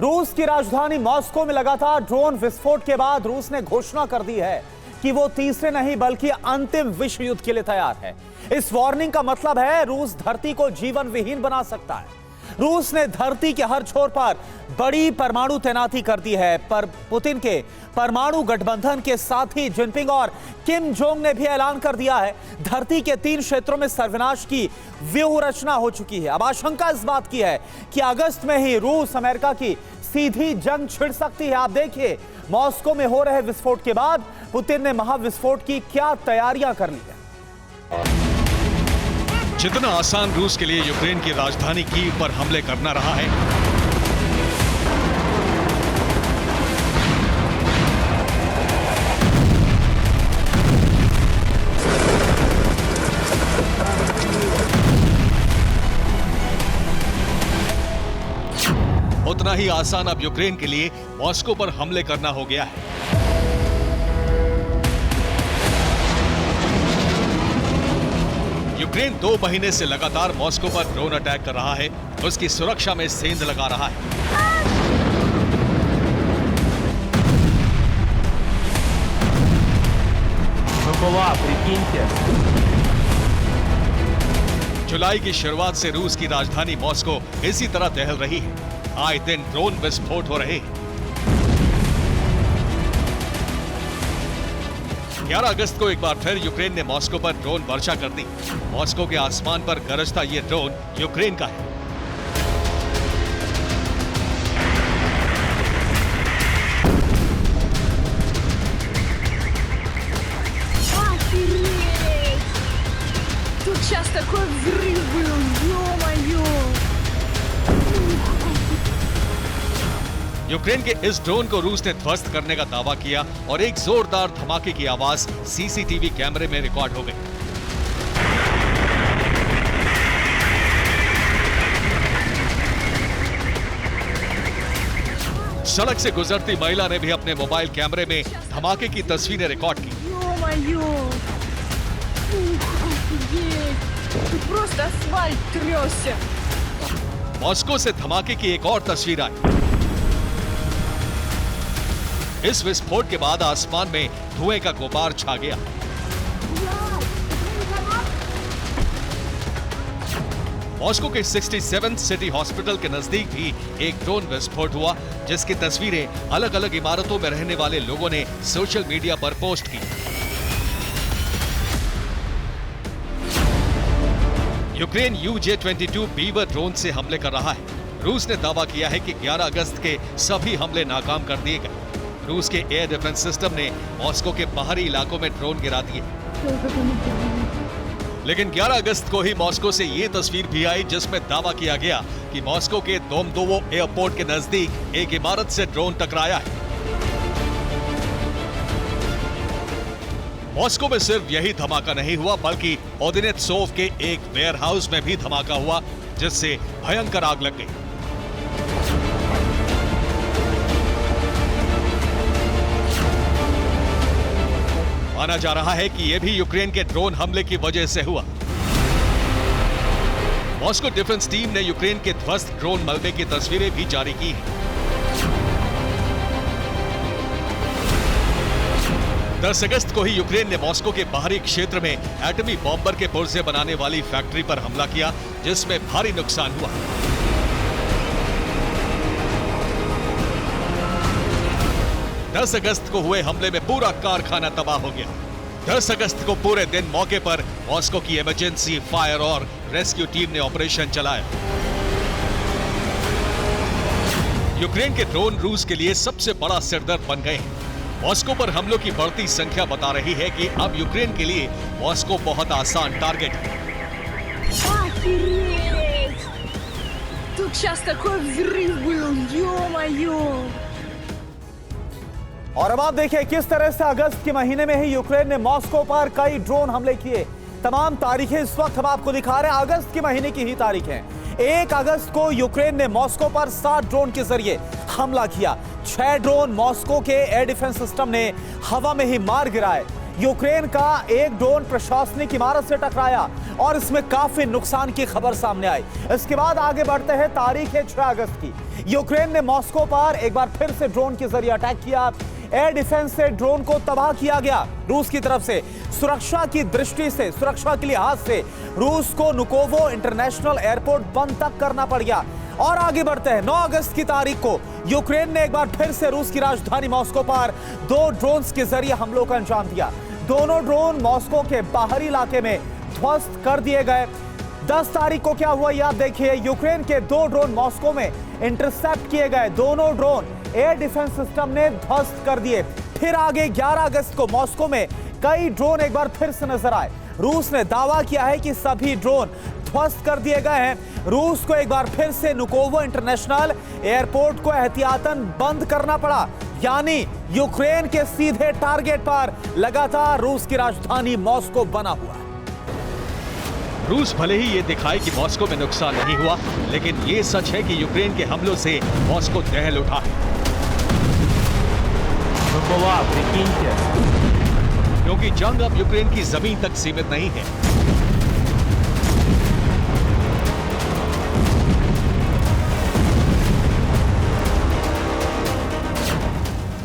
रूस की राजधानी मॉस्को में लगातार ड्रोन विस्फोट के बाद रूस ने घोषणा कर दी है कि वो तीसरे नहीं बल्कि अंतिम विश्व युद्ध के लिए तैयार है। इस वार्निंग का मतलब है रूस धरती को जीवन विहीन बना सकता है। रूस ने धरती के हर छोर पर बड़ी परमाणु तैनाती कर दी है, पर पुतिन के परमाणु गठबंधन के साथी जिनपिंग और किम जोंग ने भी ऐलान कर दिया है धरती के 3 क्षेत्रों में सर्वनाश की व्यूह रचना हो चुकी है। अब आशंका इस बात की है कि अगस्त में ही रूस अमेरिका की सीधी जंग छिड़ सकती है। आप देखिए मॉस्को में हो रहे विस्फोट के बाद पुतिन ने महाविस्फोट की क्या तैयारियां कर ली है। जितना आसान रूस के लिए यूक्रेन की राजधानी कीव पर हमले करना रहा है, उतना ही आसान अब यूक्रेन के लिए मॉस्को पर हमले करना हो गया है। यूक्रेन 2 महीने से लगातार मॉस्को पर ड्रोन अटैक कर रहा है, उसकी सुरक्षा में सेंध लगा रहा है। जुलाई की शुरुआत से रूस की राजधानी मॉस्को इसी तरह दहल रही है। आए दिन ड्रोन विस्फोट हो रहे हैं। 11 अगस्त को एक बार फिर यूक्रेन ने मॉस्को पर ड्रोन वर्षा कर दी। मॉस्को के आसमान पर गरजता ये ड्रोन यूक्रेन का है। Тут сейчас такой взрыв был, ё-моё! यूक्रेन के इस ड्रोन को रूस ने ध्वस्त करने का दावा किया और एक जोरदार धमाके की आवाज सीसीटीवी कैमरे में रिकॉर्ड हो गई। सड़क से गुजरती महिला ने भी अपने मोबाइल कैमरे में धमाके की तस्वीरें रिकॉर्ड की। Ё-моё! Офигеть! Тут просто асфальт трясся! मॉस्को से धमाके की एक और तस्वीर आई। इस विस्फोट के बाद आसमान में धुएं का गुबार छा गया। मॉस्को के 67th सिटी हॉस्पिटल के नजदीक भी एक ड्रोन विस्फोट हुआ, जिसकी तस्वीरें अलग अलग इमारतों में रहने वाले लोगों ने सोशल मीडिया पर पोस्ट की। यूक्रेन UJ-22 बीवर ड्रोन से हमले कर रहा है। रूस ने दावा किया है कि 11 अगस्त के सभी हमले नाकाम कर दिए गए। रूस के एयर डिफेंस सिस्टम ने मॉस्को के बाहरी इलाकों में ड्रोन गिरा दिए। लेकिन 11 अगस्त को ही मॉस्को से ये तस्वीर भी आई जिसमें दावा किया गया कि मॉस्को के दोमोदेडोवो एयरपोर्ट के नजदीक एक इमारत से ड्रोन टकराया है। मॉस्को में सिर्फ यही धमाका नहीं हुआ, बल्कि ओदिनेत्सोव के एक वेयरहाउस में भी धमाका हुआ, जिससे भयंकर आग लग गई। माना जा रहा है कि यह भी यूक्रेन के ड्रोन हमले की वजह से हुआ। मॉस्को डिफेंस टीम ने यूक्रेन के ध्वस्त ड्रोन मलबे की तस्वीरें भी जारी की हैं। 10 अगस्त को ही यूक्रेन ने मॉस्को के बाहरी क्षेत्र में एटमी बॉम्बर के पुर्जे बनाने वाली फैक्ट्री पर हमला किया, जिसमें भारी नुकसान हुआ। दस अगस्त को हुए हमले में पूरा कारखाना तबाह हो गया। 10 अगस्त को पूरे दिन मौके पर मॉस्को की इमरजेंसी फायर और रेस्क्यू टीम ने ऑपरेशन चलाया। यूक्रेन के ड्रोन रूस के लिए सबसे बड़ा सिरदर्द बन गए हैं। मॉस्को पर हमलों की बढ़ती संख्या बता रही है कि अब यूक्रेन के लिए मॉस्को बहुत आसान टारगेट है। Офигеть! Тут сейчас такой взрыв был, ё-моё! और अब आप देखिए किस तरह से अगस्त के महीने में ही यूक्रेन ने मॉस्को पर कई ड्रोन हमले किए। तमाम तारीखें इस वक्त हम आपको दिखा रहे हैं, अगस्त के महीने की ही तारीखें। 1 अगस्त को यूक्रेन ने मॉस्को पर 7 ड्रोन के जरिए हमला किया। 6 ड्रोन मॉस्को के एयर डिफेंस सिस्टम ने हवा में ही मार गिराए। यूक्रेन का एक ड्रोन प्रशासनिक इमारत से टकराया और इसमें काफी नुकसान की खबर सामने आई। इसके बाद आगे बढ़ते हैं, तारीख है 6 अगस्त की। यूक्रेन ने मॉस्को पर एक बार फिर से ड्रोन के जरिए अटैक किया। एयर डिफेंस से ड्रोन को तबाह किया गया रूस की तरफ से। सुरक्षा की दृष्टि से, सुरक्षा के लिहाज से रूस को नुकोवो इंटरनेशनल एयरपोर्ट बंद तक करना पड़ गया। और आगे बढ़ते हैं, 9 अगस्त की तारीख को यूक्रेन ने एक बार फिर से रूस की राजधानी मॉस्को पर 2 ड्रोन्स के जरिए हमलों का अंजाम दिया। दोनों ड्रोन मॉस्को के बाहरी इलाके में ध्वस्त कर दिए गए। 10 तारीख को क्या हुआ, याद देखिए। यूक्रेन के 2 ड्रोन मॉस्को में इंटरसेप्ट किए गए। दोनों ड्रोन एयर डिफेंस सिस्टम ने ध्वस्त कर दिए। फिर आगे 11 अगस्त को मॉस्को में कई ड्रोन एक बार फिर से नजर आए। रूस ने दावा किया है कि सभी ड्रोन ध्वस्त कर दिए गए हैं। रूस को एक बार फिर से नुकोवो इंटरनेशनल एयरपोर्ट को एहतियातन बंद करना पड़ा, यानी यूक्रेन के सीधे टारगेट पर लगातार रूस की राजधानी मॉस्को बना हुआ है। रूस भले ही ये दिखाए कि मॉस्को में नुकसान नहीं हुआ, लेकिन ये सच है कि यूक्रेन के हमलों से मॉस्को दहल उठा है। क्योंकि जंग अब यूक्रेन की जमीन तक सीमित नहीं है।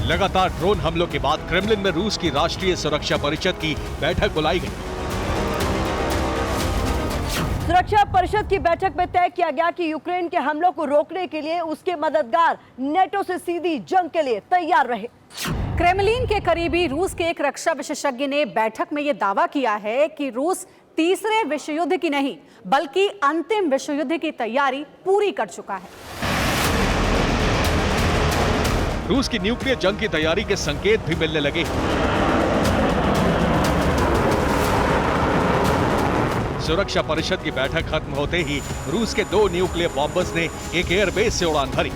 लगातार ड्रोन हमलों के बाद क्रेमलिन में रूस की राष्ट्रीय सुरक्षा परिषद की बैठक बुलाई गई। सुरक्षा परिषद की बैठक में तय किया गया कि यूक्रेन के हमलों को रोकने के लिए उसके मददगार नेटो से सीधी जंग के लिए तैयार रहे। क्रेमलिन के करीबी रूस के एक रक्षा विशेषज्ञ ने बैठक में यह दावा किया है कि रूस तीसरे विश्व युद्ध की नहीं बल्कि अंतिम विश्व युद्ध की तैयारी पूरी कर चुका है। रूस की न्यूक्लियर जंग की तैयारी के संकेत भी मिलने लगे। सुरक्षा परिषद की बैठक खत्म होते ही रूस के 2 न्यूक्लियर बॉम्बर्स ने एक एयरबेस से उड़ान भरी।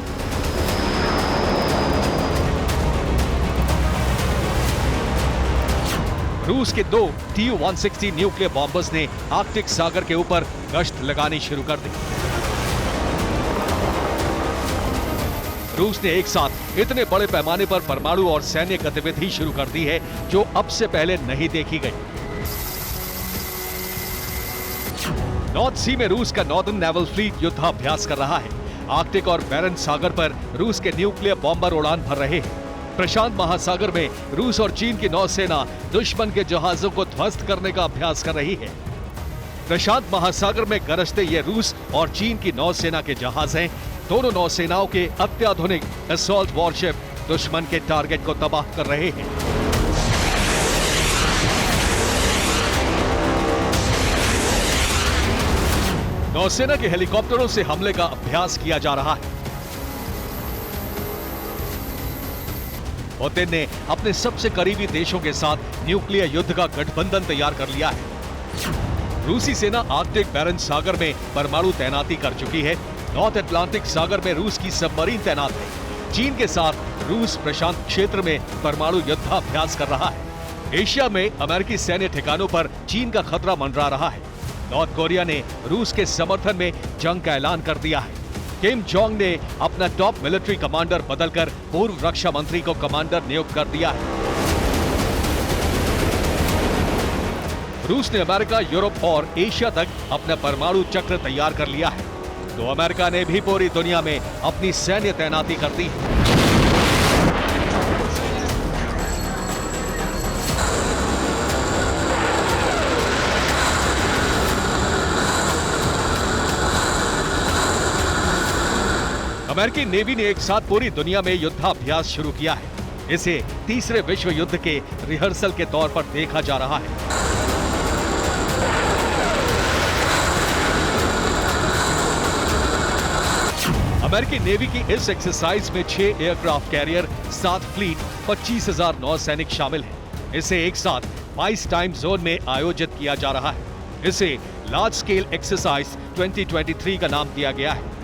रूस के 2 Tu-160 न्यूक्लियर बॉम्बर्स ने आर्कटिक सागर के ऊपर गश्त लगानी शुरू कर दी। रूस ने एक साथ इतने बड़े पैमाने पर परमाणु और सैन्य गतिविधि शुरू कर दी है जो अब से पहले नहीं देखी गई। नॉर्थ सी में रूस का नॉर्दर्न नेवल फ्लीट युद्धाभ्यास कर रहा है। आर्कटिक और बैरेंट्स सागर पर रूस के न्यूक्लियर बॉम्बर उड़ान भर रहे हैं। प्रशांत महासागर में रूस और चीन की नौसेना दुश्मन के जहाजों को ध्वस्त करने का अभ्यास कर रही है। प्रशांत महासागर में गरजते ये रूस और चीन की नौसेना के जहाज हैं। दोनों नौसेनाओं के अत्याधुनिक असॉल्ट वॉरशिप दुश्मन के टारगेट को तबाह कर रहे हैं। नौसेना के हेलीकॉप्टरों से हमले का अभ्यास किया जा रहा है। पुतिन ने अपने सबसे करीबी देशों के साथ न्यूक्लियर युद्ध का गठबंधन तैयार कर लिया है। रूसी सेना आर्कटिक बैरेंट्स सागर में परमाणु तैनाती कर चुकी है। नॉर्थ अटलांटिक सागर में रूस की सबमरीन तैनात है। चीन के साथ रूस प्रशांत क्षेत्र में परमाणु युद्धाभ्यास कर रहा है। एशिया में अमेरिकी सैन्य ठिकानों पर चीन का खतरा मंडरा रहा है। नॉर्थ कोरिया ने रूस के समर्थन में जंग का ऐलान कर दिया है। किम जोंग ने अपना टॉप मिलिट्री कमांडर बदलकर पूर्व रक्षा मंत्री को कमांडर नियुक्त कर दिया है। रूस ने अमेरिका, यूरोप और एशिया तक अपना परमाणु चक्र तैयार कर लिया है, तो अमेरिका ने भी पूरी दुनिया में अपनी सैन्य तैनाती कर दी है। अमेरिकी नेवी ने एक साथ पूरी दुनिया में युद्धाभ्यास शुरू किया है। इसे तीसरे विश्व युद्ध के रिहर्सल के तौर पर देखा जा रहा है। अमेरिकी नेवी की इस एक्सरसाइज में 6 एयरक्राफ्ट कैरियर, 7 फ्लीट, 25,000 नौसैनिक शामिल हैं। इसे एक साथ 22 टाइम जोन में आयोजित किया जा रहा है। इसे लार्ज स्केल एक्सरसाइज 2023 का नाम दिया गया है।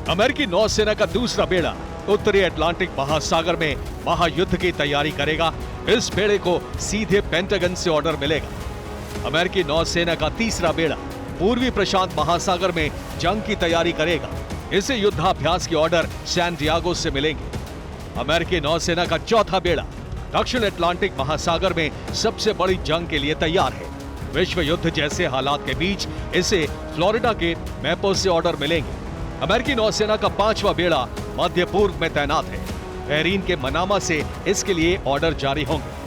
अमेरिकी नौसेना का दूसरा बेड़ा उत्तरी अटलांटिक महासागर में महायुद्ध की तैयारी करेगा। इस बेड़े को सीधे पेंटागन से ऑर्डर मिलेगा। अमेरिकी नौसेना का तीसरा बेड़ा पूर्वी प्रशांत महासागर में जंग की तैयारी करेगा। इसे युद्धाभ्यास के ऑर्डर सैन डियागो से मिलेंगे। अमेरिकी नौसेना का चौथा बेड़ा दक्षिण अटलांटिक महासागर में सबसे बड़ी जंग के लिए तैयार है। विश्व युद्ध जैसे हालात के बीच इसे फ्लोरिडा के मैपो से ऑर्डर मिलेंगे। अमेरिकी नौसेना का 5वां बेड़ा मध्य पूर्व में तैनात है। बहरीन के मनामा से इसके लिए ऑर्डर जारी होंगे।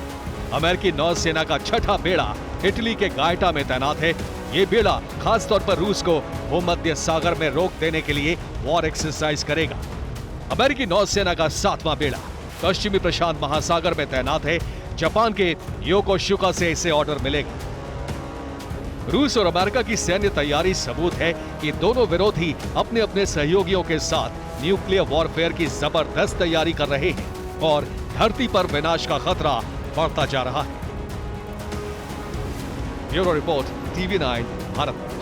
अमेरिकी नौसेना का 6ठा बेड़ा इटली के गायटा में तैनात है। ये बेड़ा खासतौर पर रूस को भूमध्य सागर में रोक देने के लिए वॉर एक्सरसाइज करेगा। अमेरिकी नौसेना का 7वां बेड़ा पश्चिमी प्रशांत महासागर में तैनात है। जापान के योकोशुका से इसे ऑर्डर मिलेगा। रूस और अमेरिका की सैन्य तैयारी सबूत है कि दोनों विरोधी अपने अपने सहयोगियों के साथ न्यूक्लियर वॉरफेयर की जबरदस्त तैयारी कर रहे हैं और धरती पर विनाश का खतरा बढ़ता जा रहा है। Bureau report, TV9 Bharat.